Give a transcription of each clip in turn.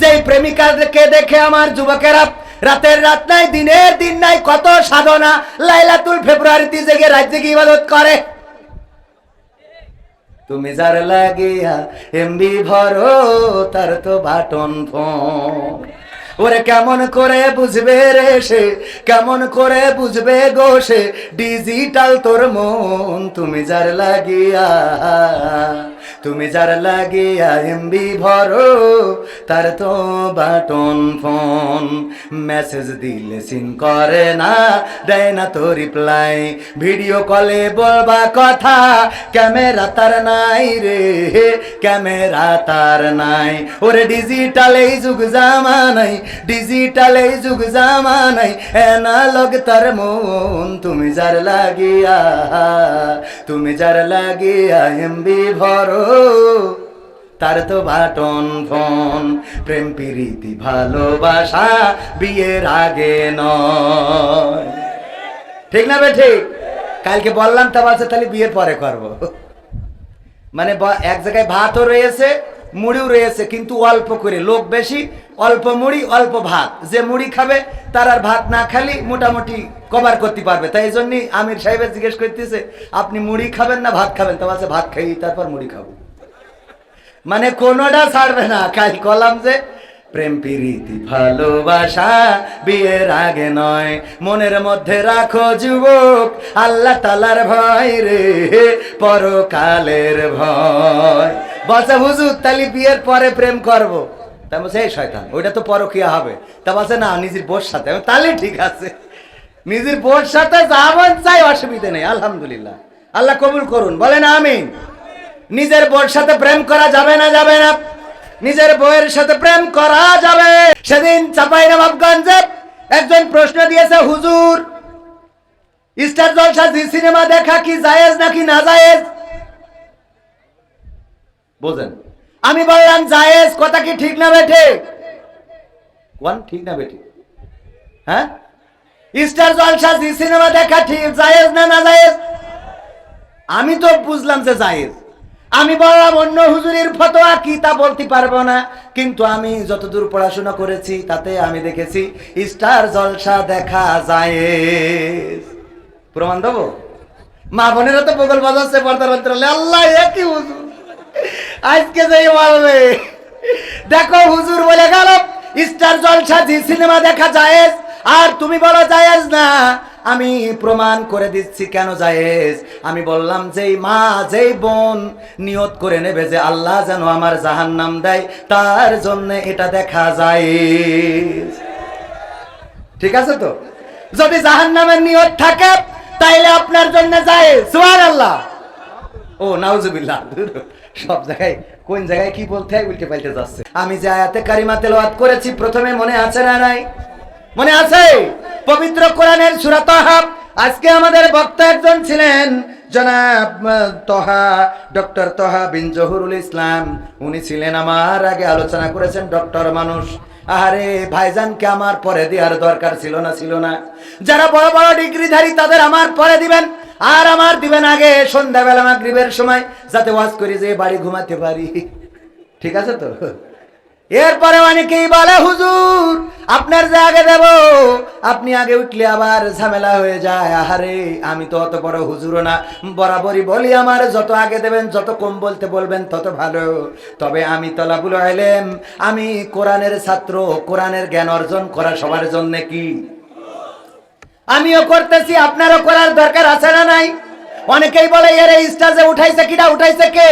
যেই প্রেমিকাকে দেখে আমার যুবকেরা রাতের রাত নাই দিনের দিন নাই কত সাধনা লাইলাতুল ফেব্রুয়ারিতে জেগে রাত জেগে ইবাদত করে। তুমি যার লাগিয়া এমবি ভরো তার তো বাটন ফোন। ওরে কেমন করে বুঝবে রে সে, কেমন করে বুঝবে গো সে ডিজিটাল তোর মন। তুমি যার লাগিয়া, তুমি যার লাগিয়া এমবি ভরো তার তো বাটন ফোন। মেসেজ দিলে সিন করে না, দেয় না তো রিপ্লাই, ভিডিও কলে বলবা কথা ক্যামেরা তার নাই রে, ক্যামেরা তার নাই। ওরে ডিজিটাল এই যুগ জামানাই, ডিজিটাল এই যুগ জামানাই অ্যানালগ তার মন। তুমি যার লাগিয়া, তুমি যার লাগিয়া এমবি ভরো তার তো বাটন ফোন। প্রেম প্রীতি ভালোবাসা বিয়ের আগে নয়, ঠিক না বে ঠিক? কালকে বললাম তা বলছে তাহলে বিয়ের পরে করবো। মানে এক জায়গায় ভাতও রয়েছে মুড়িও রয়েছে, কিন্তু অল্প করে, লোক বেশি, অল্প মুড়ি অল্প ভাত। যে মুড়ি খাবে তার আর ভাত না খালি মোটামুটি কভার করতে পারবে। তাই এই জন্যই আমির সাহেবের জিজ্ঞেস করতেছে আপনি মুড়ি খাবেন না ভাত খাবেন? তা বলছে ভাত খাই তারপর মুড়ি খাবো। মানে কোনোটা ছাড়বে না। কাল কলাম যে প্রেম প্রীতি ভালোবাসা বিয়ের আগে নয়, মনের মধ্যে রাখো যুবক আল্লাহ তাআলার ভয় রে, পরকালের ভয়। বলছে হুজুর তাহলে বিয়ের পরে প্রেম করবো? তা বলছে এই শয়তান ওইটা তো পরকিয়া হবে। তা বলছে না নিজের বোর সাথে। তাহলে ঠিক আছে, নিজের বোর সাথে যাবেন চাই, অসুবিধা নেই। আলহামদুলিল্লাহ, আল্লাহ কবুল করুন, বলেন আমিন। নিজের বোর সাথে প্রেম করা যাবে না? যাবে না। নিজের বউয়ের সাথে প্রেম করা যাবে। সেদিন চাঁপাইনবাবগঞ্জে একজন প্রশ্ন দিয়েছে, হুজুর স্টার জলসা জি সিনেমা দেখা কি জায়েজ নাকি না জায়েজ? বোঝেন? আমি বললাম জায়েজ। কথা কি ঠিক না বেঠে? কোন ঠিক না বেঠে? হ্যাঁ, স্টার জলসা জি সিনেমা দেখা ঠিক জায়েজ না না জায়েজ? আমি তো বুঝলাম যে জায়েজ। আমি বললাম অন্য হুজুরের ফতোয়া কি তা বলতে পারবো না, কিন্তু আমি যতদূর পড়াশোনা করেছি তাতে আমি দেখেছি স্টার জলসা দেখা জায়েজ। প্রমাণ দেবো? মা বোনেরা তো বগল বাজাচ্ছে পর্দার অন্তরালে। আল্লাহ একই হুজুর আজকে যেই বলবে দেখো হুজুর বলে গেল স্টার জলসা জি সিনেমা দেখা জায়েজ, আর তুমি বলো জায়েজ না। আমি প্রমাণ করে দিচ্ছি কেন জায়েজ। আমি বললাম যেই মা যেই বোন নিয়ত করে নেবে যে আল্লাহ যেন আমার জাহান্নাম দেয়, তার জন্য এটা দেখা জায়েজ। ঠিক আছে তো? যদি জাহান্নামের নিয়ত থাকে তাইলে আপনার জন্য জায়েজ। সুবহানাল্লাহ। ও নাউজুবিল্লাহ। সব জায়গায় কোন জায়গায় কি বলতে হয় উল্টে পাল্টে যাচ্ছে। আমি যে আয়াতে কারিমা তেলাওয়াত করেছি প্রথমে, মনে আছে না নাই? মনে আছে? পবিত্র কোরআনের সূরা তাহা। আজকে আমাদের বক্তা একজন ছিলেন জনাব তোহা, ডক্টর তোহা বিন জহুরুল ইসলাম। উনি ছিলেন আমার আগে, আলোচনা করেছেন ডক্টর মানুষ। আরে ভাইজানকে আমার পরে দেওয়ার দরকার ছিল না? ছিল না? যারা বড় বড় ডিগ্রিধারী তাদের আমার পরে দিবেন, আর আমার দিবেন আগে সন্ধ্যাবেলা মাগরিবের সময়, যাতে ওয়াজ করি যে বাড়ি ঘুমাতে পারি। ঠিক আছে তো? এরপরে অনেকেই বলে হুজুর আপনার যে আগে দেব, আপনি আগে উঠলে আবার ঝামেলা হয়ে যায়। আহারে আমি তো অত বড় হুজুরও না, বরাবরই বলি আমার যত আগে দেবেন যত কম বলতে বলবেন তত ভালো। তবে আমি তলাবুল ইলম, আমি কোরআনের ছাত্র, কোরআনের জ্ঞান অর্জন করা সবার জন্য কি আমিও করতেছি, আপনারও করার দরকার আছে না নাই? অনেকেই বলে এর স্টেজে উঠাইছে কিটা, উঠাইছে কে?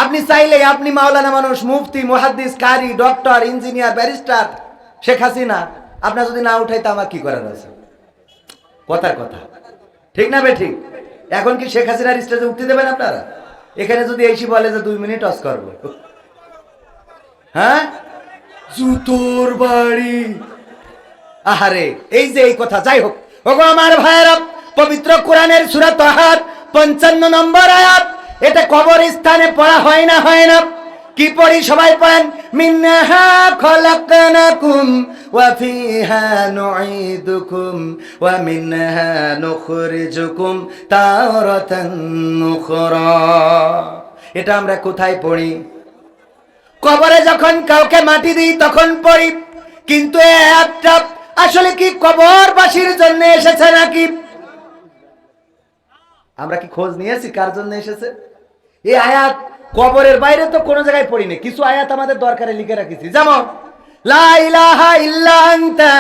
আপনি চাইলে আপনি মাওলানা মানুষ, মুফতি, মুহাদ্দিস, কারি, doctor, engineer, barrister, Sheikh Hasina, আপনার যদি না উঠাইতে আমার কি করার আছে? কথার কথা, ঠিক না বে ঠিক? এখন কি শেখ হাসিনার স্টেজে উঠতে দেবেন আপনারা? এখানে যদি এসে বলে যে 2 মিনিট টস করবো, হ্যাঁ জুতোর বাড়ি। আহারে এই যে এই কথা। যাই হোক, ওগো আমার ভাইয়েরা, পবিত্র কোরআনের সূরা তাহার 55 নম্বর আয়াত, এটা কবরস্থানে পড়া হয় না? হয় না? কি পড়ি সবাই পড়েন? মিনহা খলাকনাকুম ওয়া ফিহা নুঈদুকুম ওয়া মিনহা নুখরিজুকুম তারাতান উখরা। এটা আমরা কোথায় পড়ি? কবরে যখন কাউকে মাটি দিই তখন পড়ি, কিন্তু এই আয়াতটা আসলে কি কবরবাসীর জন্য এসেছে নাকি? আমরা কি খোঁজ নিয়েছি কার জন্য এসেছে? এই আয়াত কবরের বাইরে তো কোনো জায়গায় পড়িনি, কিছু আয়াত আমাদের দরকারে লিখে রাখিছি, যেমন লা ইলাহা ইল্লা আনতা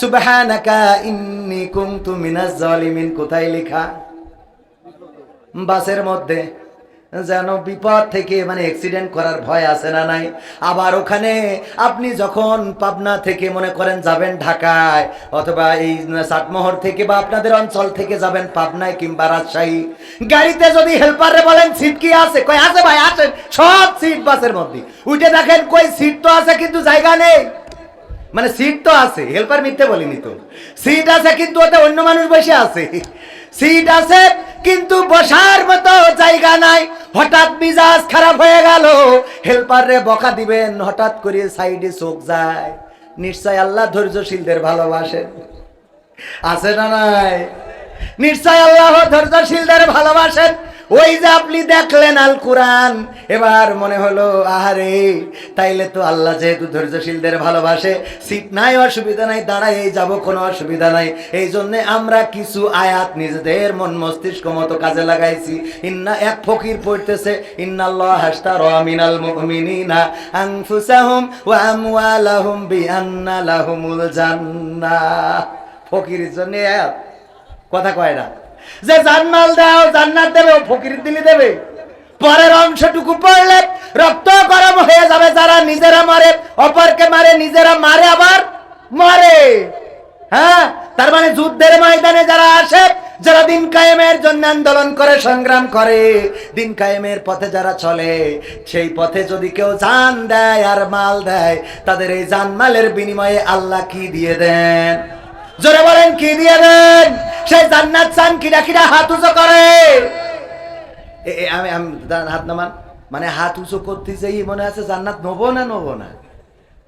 সুবহানাকা ইন্নী কুনতু মিনাজ জালিমিন। কোথায় লেখা? বাসের মধ্যে, যেন বিপদ থেকে মানে অ্যাক্সিডেন্ট করার ভয় আছে না নাই? আবার ওখানে আপনি যখন পাবনা থেকে মনে করেন যাবেন ঢাকায়, অথবা এই চাটমোহর থেকে বা আপনাদের অঞ্চল থেকে যাবেন পাবনায় কিংবা রাজশাহী, গাড়িতে যদি হেল্পারে বলেন সিট কি আছে, কই আছে ভাই আসেন, সব সিট বাসের মধ্যে, উঠে দেখেন কই সিট তো আছে কিন্তু জায়গা নেই। মানে সিট তো আছে, হেল্পার মিথ্যে বলিনি তো, সিট আছে কিন্তু ওতে অন্য মানুষ বসে আছে। সিট আছে কিন্তু বসার মতো জায়গা নাই। হঠাৎ মিজাজ খারাপ হয়ে গেল, হেল্পার রে বকা দিবেন, হঠাৎ করে সাইডে চোখ যায়। নিশ্চয় আল্লাহ ধৈর্যশীলদের ভালোবাসেন, আছে না নাই? নিশ্চয় আল্লাহ ধৈর্যশীলদের ভালোবাসেন। ওই যে আপনি দেখলেন আল কোরআন, এবার মনে হলো আহারে, তাইলে তো আল্লাহ যেহেতু ধৈর্যশীলদের ভালোবাসে, সিট নাই অসুবিধা নাই, দাঁড়ায় যাব কোনো অসুবিধা নাই। এই জন্য আমরা কিছু আয়াত নিজেদের মন মস্তিষ্ক মতো কাজে লাগাইছি। এক ফকির পড়তেছে ইন্নাল্লাহ আশতারা মিনাল মুমিনিনা আনফুসাহুম ওয়া আমওয়ালাহুম বিআন্না লাহুমুল জান্নাহ। ফকিরের জন্য আয়াত, কথা কয় না যে জান্নাত দাও জান্নাত দেবে, ও ফকির দিলে দেবে? পরের অংশটুকু পড়লে রক্ত গরম হয়ে যাবে। যারা নিজেরা মারে, অপরকে মারে, নিজেরা মারে আবার মারে। হ্যাঁ, তার মানে যুদ্ধের ময়দানে যারা আসে, যারা দিন কায়েমের জন্য আন্দোলন করে, সংগ্রাম করে, দিন কায়েমের পথে যারা চলে, সেই পথে যদি কেউ জান দেয় আর মাল দেয়, তাদের এই জান মালের বিনিময়ে আল্লাহ কি দিয়ে দেন? জোরে বলেন কি দিয়ে দেন? সেই জান্নাত চান কিরা কিরা হাত উঁচু করে। আমি হাত নামান, মানে হাত উঁচু করতে যাই মনে আছে জান্নাত নেবো না নেবো না,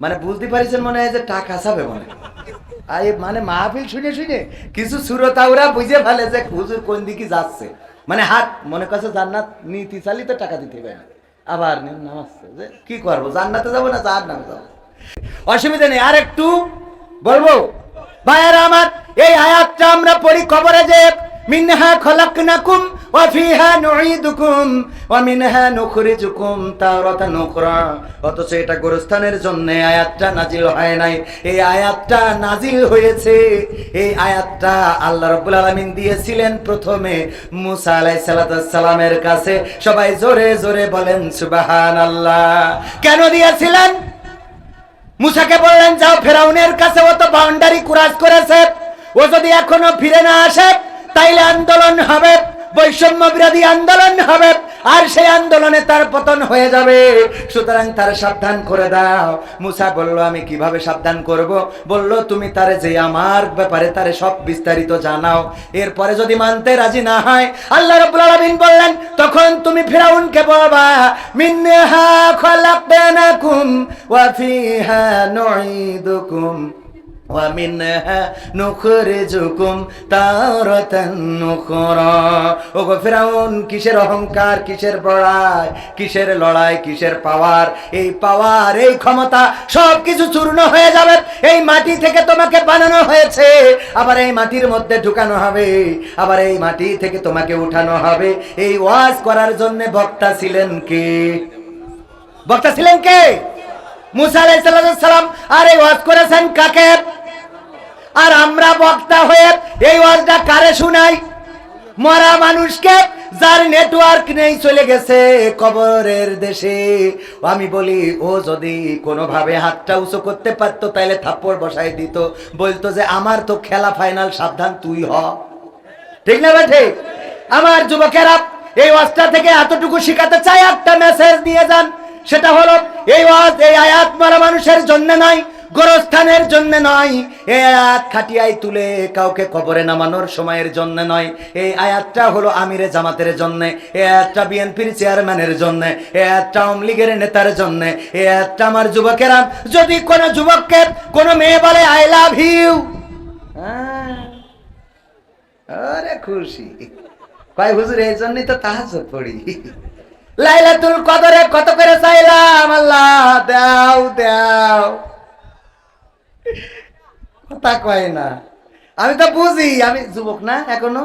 মানে বুঝতে পারিছেন মনে হয় যে টাকা চাবে মনে হয়। মানে মাহফিল শুনে শুনে কিছু সুরতাওরা বুঝে ফেলে যে হুজুর কোন দিকে যাচ্ছে, মানে হাত মনে করছে জান্নাত নীতি চালি তো টাকা দিতে পারে, আবার নামাচ্ছে যে কি করবো, জান্নাতে যাবো না জাহার নামে যাবো, অসুবিধা নেই। আর একটু বলবো ভাইয়ারা আমার, এই আয়াতটা আমরা পড়ি কবরে যে মিনহা খলাকনাকুম ওয়া ফিহা নুঈদুকুম ওয়া মিনহা নুখরিজুকুম তারাতান উখরা, অথচ এটা গোরস্থানের জন্য আয়াতটা নাজিল হয় নাই। এই আয়াতটা নাজিল হয়েছে, এই আয়াতটা আল্লাহ রাব্বুল আলামিন দিয়েছিলেন প্রথমে মুসা আলাইহিস সালামের কাছে। সবাই জোরে জোরে বলেন সুবহানাল্লাহ। কেন দিয়েছিলেন? মুসাকে বললেন যাও ফেরাউনের কাছে, ও তো বাউন্ডারি ক্রস করেছে, ও যদি এখনো ফিরে না আসে তাইলে আন্দোলন হবে, বৈষম্য বিরোধী আন্দোলন হবে, আর সেই আন্দোলনে তার পতন হয়ে যাবে, সুতরাং তার সাবধান করে দাও। মুসা বলল আমি কিভাবে সাবধান করব? বলল তুমি তারে যে আমার ব্যাপারে তারে সব বিস্তারিত জানাও, এরপরে যদি মানতে রাজি না হয়, আল্লাহ রাব্বুল আলামিন বললেন তখন তুমি ফিরাউনকে বলবা মিনহা খলাকনাকুম ওয়া ফিহা নুঈদুকুম ওয়া মিনহা নুখরিজুকুম তারাতান উখরা। ওগো ফিরাউন, কিসের অহংকার, কিসের বড়াই, কিসের লড়াই, কিসের পাওয়ার? এই পাওয়ার, এই ক্ষমতা সব কিছু চূর্ণ হয়ে যাবে। এই মাটি থেকে তোমাকে বানানো হয়েছে, আবার এই মাটির মধ্যে ঢুকানো হবে, আবার এই মাটি থেকে তোমাকে উঠানো হবে। এই ওয়াজ করার জন্য বক্তা ছিলেন কে? বক্তা ছিলেন কে? মুসা আলাইহিস সালাম। আর এই ওয়াজ করেছেন কাকে? আর আমরা বক্তা হয়ে এই ওয়াজটা কারে শুনাই? মরা মানুষকে, যার নেটওয়ার্ক নেই, চলে গেছে কবরের দেশে। আমি বলি ও যদি কোনোভাবে হাতটা উঁচু করতে পারতো তাইলে থাপ্পড় বসাই দিত, বলতো যে আমার তো খেলা ফাইনাল, সাবধান তুই হ। ঠিক না বেঠে? আমার যুবকেরা, এই ওয়াজটা থেকে এতটুকু শিখাতে চাই, একটা মেসেজ দিয়ে যান, সেটা হলো এই ওয়াজ, এই আয়াত মরা মানুষের জন্য নয়, গোরস্থানের জন্য নয়, এই আয়াত খাটিয়ায় তুলে কাউকে কবরে নামানোর সময়ের জন্য নয়। এই আয়াতটা হলো আমিরে জামাতের জন্য, এই আয়াতটা বিএনপির চেয়ারম্যানের জন্য, এই আয়াতটা আওয়ামী লীগের নেতার জন্য, এই আয়াতটা আমার যুবকেরা। যদি কোনো যুবককে কোনো মেয়ে বলে আই লাভ ইউ, আরে খুশি কয় হুজুর এই জন্যই তো তাহাজ্জুদ পড়ি, লাইলাতুল কদরে কত করে চাইলাম, আল্লাহ দাও দাও, কথা কয় না। আমি তো বুঝি, আমি যুবক না এখনো,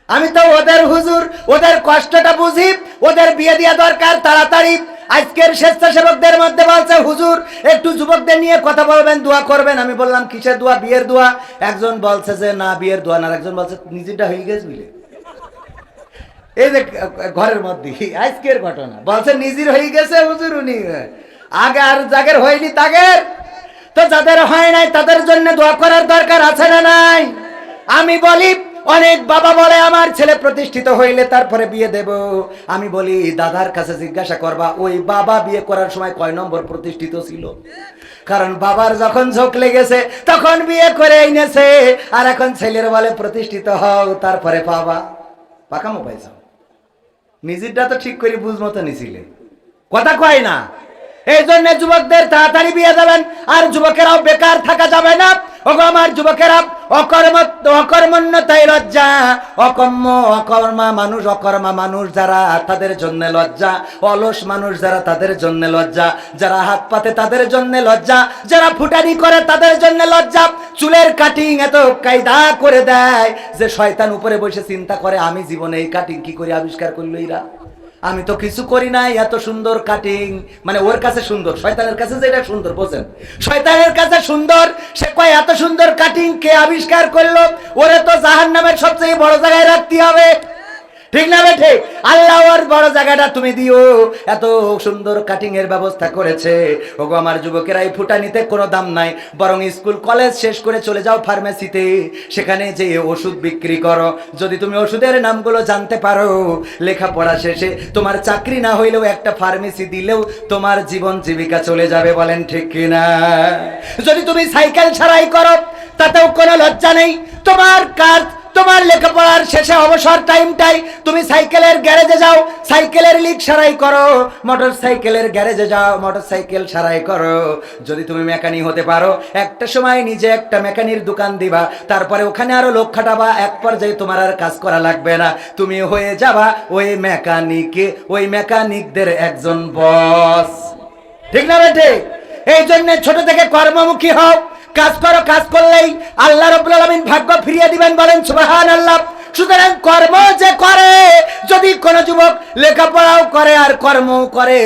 আমি তো ওদের হুজুর, ওদের কষ্টটা বুঝি, ওদের বিয়ে দেওয়া দরকার তাড়াতাড়ি। আজকের স্বেচ্ছাসেবকদের মধ্যে বলছে হুজুর একটু যুবকদের নিয়ে কথা বলবেন, দোয়া করবেন। আমি বললাম কিসের দোয়া? বিয়ের দোয়া। একজন বলছে যে না বিয়ের দোয়া না, একজন বলছে নিজেরটা হয়ে গেছে বুঝলে। এই যে ঘরের মধ্যে আজকের ঘটনা, বলছে নিজের হয়ে গেছে হুজুর উনি, আগে আর যাদের হয়নি তাদের, তো যাদের হয় নাই তাদের জন্য দোয়া করার দরকার আছে না নাই? আমি বলি অনেক বাবা বলে আমার ছেলে প্রতিষ্ঠিত হইলে তারপরে বিয়ে দেব। আমি বলি দাদার কাছে জিজ্ঞাসা করবা ওই বাবা বিয়ে করার সময় কয় নম্বর প্রতিষ্ঠিত ছিল, কারণ বাবার যখন ঝোঁক লেগেছে তখন বিয়ে করে এনেছে, আর এখন ছেলের বলে প্রতিষ্ঠিত হও তারপরে পাবা। পাকামো পাইছ, নিজেরটা তো ঠিক করে বুঝ মতো নিছিলে, কথা কয় না। এই জন্য যুবকদের তাড়াতাড়ি বিয়ে দেবেন, আর যুবকেরাও বেকার থাকা যাবে না। ওগো আমার যুবকেরা, অকর্মণ্যতায় লজ্জা, অকর্মা মানুষ যারা তাদের জন্য লজ্জা, অলস মানুষ যারা তাদের জন্য লজ্জা, যারা হাত পাতে তাদের জন্য লজ্জা, যারা ফুটানি করে তাদের জন্য লজ্জা। চুলের কাটিং এত কায়দা করে দেয় যে শয়তান উপরে বসে চিন্তা করে আমি জীবনে এই কাটিং কি করে আবিষ্কার করলো এরা, আমি তো কিছু করি নাই, এত সুন্দর কাটিং। মানে ওর কাছে সুন্দর, শয়তানের কাছে যেটা সুন্দর, বোঝেন, শয়তানের কাছে সুন্দর। সে কয় এত সুন্দর কাটিং কে আবিষ্কার করলো? ওরে তো জাহান্নামের সবচেয়ে বড় জায়গায় রাখতে হবে, ঠিক না বেঠে? আল্লাহ ওর বড় জায়গাটা তুমি দিও, এত সুন্দর কাটিং এর ব্যবস্থা করেছে। ওগো আমার যুবকেরা, এই ফুটানিতে কোনো দাম নাই, বরং স্কুল কলেজ শেষ করে চলে যাও ফার্মেসিতে, সেখানে যে ওষুধ বিক্রি করো। যদি তুমি ওষুধের নামগুলো জানতে পারো, লেখাপড়া শেষে তোমার চাকরি না হইলেও একটা ফার্মেসি দিলেও তোমার জীবন জীবিকা চলে যাবে, বলেন ঠিক কিনা? যদি তুমি সাইকেল সারাই করো তাতেও কোনো লজ্জা নেই, তোমার কাজ, তোমার লেখাপড়ার শেষে অবসর টাইমটাই তুমি সাইকেলের গ্যারেজে যাও, সাইকেলের লিক সারাই করো, মোটর সাইকেলের গ্যারেজে যাও, মোটর সাইকেল সারাই করো। যদি তুমি মেকানিক হতে পারো, একটা সময় নিজে একটা মেকানির দোকান দিবা, তারপরে ওখানে আরো লোক খাটাবা, এক পর্যায়ে তোমার আর কাজ করা লাগবে না, তুমি হয়ে যাবা ওই মেকানিকদের একজন বস, ঠিক না বেটে? এই জন্য ছোট থেকে কর্মমুখী হও, কাজ করো, কাজ করলেই আল্লাহ রাব্বুল আলামিন ভাগ্য ফিরিয়ে দিবেন, বলেন সুবহানাল্লাহ। সুতরাং কর্ম যে করে, যদি কোন যুবক লেখাপড়াও করে আর কর্মও করে,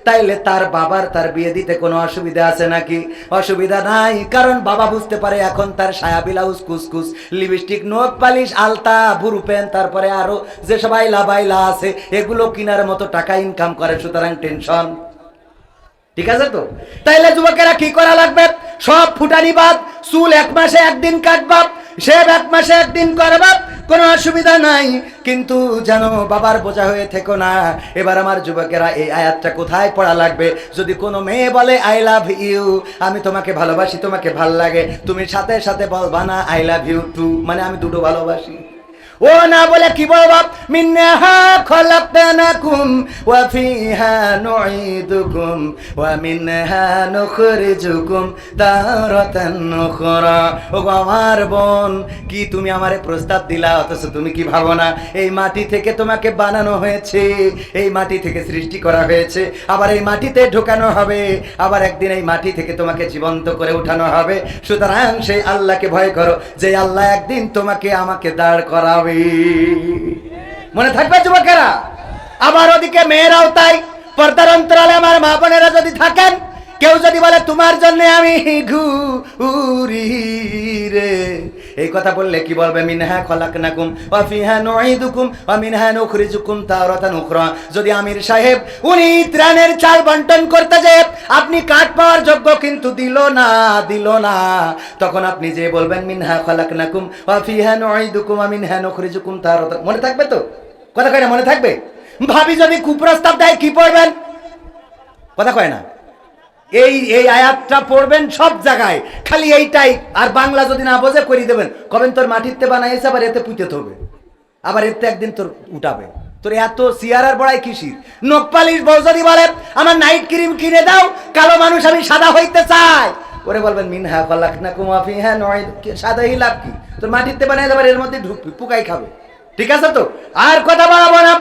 তাইলে তার বাবার তার বিয়ে দিতে কোনো অসুবিধা আছে নাকি? অসুবিধা নাই, কারণ বাবা বুঝতে পারে এখন তার সায়া ব্লাউজ, কুসকুস, লিপস্টিক, নখ পালিশ, আলতা, বুরু পেন, তারপরে আরো যে সবাই লাবাইলা আছে এগুলো কেনার মতো টাকা ইনকাম করে, সুতরাং টেনশন, ঠিক আছে তো? তাইলে যুবকেরা কি করা লাগবে? সব ফুটানি বাদ, চুল এক মাসে একদিন কাটবা, শেভ এক মাসে একদিন করবা, কোনো অসুবিধা নাই, কিন্তু জানো বাবার বোঝা হয়ে থেকো না। এবার আমার যুবকেরা, এই আয়াতটা কোথায় পড়া লাগবে? যদি কোনো মেয়ে বলে আই লাভ ইউ, আমি তোমাকে ভালোবাসি, তোমাকে ভাল লাগে, তুমি সাথে সাথে বলবা না আই লাভ ইউ টু, মানে আমি দুটো ভালোবাসি। ও না বলে কি বলবা? মিনহা খলাকনাকুম ওয়া ফিহা নুঈদুকুম ওয়া মিনহা নুখরিজুকুম তারাতান উখরা। ও আমার বোন, কি তুমি আমারে প্রস্তাব দিলা, অথচ তুমি কি ভাবো না এই মাটি থেকে তোমাকে বানানো হয়েছে, এই মাটি থেকে সৃষ্টি করা হয়েছে, আবার এই মাটিতে ঢোকানো হবে, আবার একদিন এই মাটি থেকে তোমাকে জীবন্ত করে উঠানো হবে। সুতরাং সেই আল্লাহকে ভয় করো, যে আল্লাহ একদিন তোমাকে আমাকে দাঁড় করাবে। মনে থাকবে যুবকেরা? আবার ওদিকে মেয়েরাও তাই, পর্দার অন্তরালে আমার মা বোনেরা যদি থাকেন, কেউ যদি বলে তোমার জন্য আমি ঘুরি রে, এই কথা বললে কি বলবে? মিনহা খলাকনাকুম ওয়া ফিহা নুঈদুকুম ওয়া মিনহা নুখরিজুকুম তারাতান উখরা। যদি আমির সাহেব উনি ত্রাণের চাল বন্টন করতে যে আপনি কাট পাওয়ার যোগ্য কিন্তু দিল না, তখন আপনি যে বলবেন মিনহা খলাকনাকুম ওয়া ফিহা নুঈদুকুম ওয়া মিনহা নুখরিজুকুম তারাতান। মনে থাকবে তো? কথা কয় না? মনে থাকবে? ভাবি যদি কুপ্রস্তাব দেয় কি পড়বেন? কথা কয় না? এই আয়াতটা পড়বেন সব জায়গায়, খালি এইটাই। আর বাংলা যদি না বোঝে করি দেবেন, কবেন তোর মাটিতে বানাইছে, আবার এতে পুঁতে হবে, আবার এতে একদিন তোর উঠাবে, তোর এত সিয়ারার বড়াই কিসির? নখ পালিশ বউ যদি বলে আমার নাইট ক্রিম কিনে দাও, কালো মানুষ আমি সাদা হইতে চাই, ওরে বলবেন মিনহা খলাকনাকুম ওয়া ফিহা নুঈদুকুম, সাদা হি লাভ কি? তোর মাটিতে বানাই, আবার এর মধ্যে ঢুকবি, পোকাই খাবে, ঠিক আছে তো? আর কথা বলাবো না।